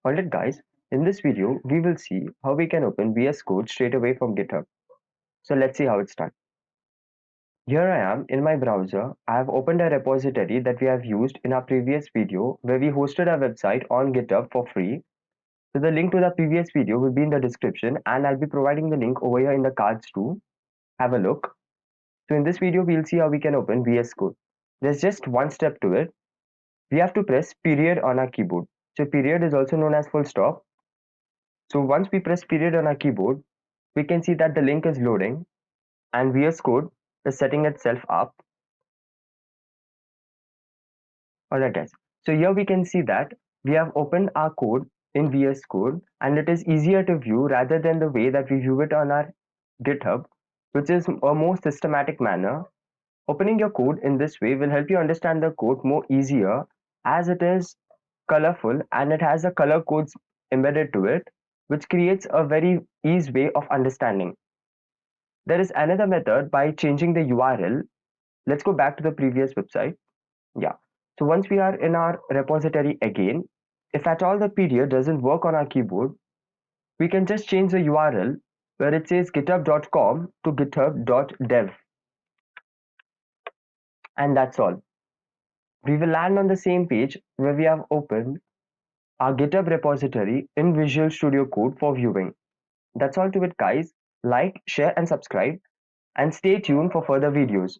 Alright guys, in this video we will see how we can open VS Code straight away from GitHub. So let's see how it's done. Here I am in my browser. I have opened a repository that we have used in our previous video where we hosted our website on GitHub for free. So the link to the previous video will be in the description and I'll be providing the link over here in the cards too. Have a look. So in this video we'll see how we can open VS Code. There's just one step to it. We have to press period on our keyboard. So period is also known as full stop. So once we press period on our keyboard, we can see that the link is loading and VS Code is setting itself up. Alright guys, so here we can see that we have opened our code in VS Code and it is easier to view rather than the way that we view it on our GitHub, which is a more systematic manner. Opening your code in this way will help you understand the code more easier as it is colorful and it has the color codes embedded to it, which creates a very easy way of understanding. There is another method by changing the URL. Let's go back to the previous website. Yeah. So once we are in our repository again, if at all the period doesn't work on our keyboard, we can just change the URL where it says github.com to github.dev. And that's all. We will land on the same page where we have opened our GitHub repository in Visual Studio Code for viewing. That's all to it guys. Like, share and subscribe and stay tuned for further videos.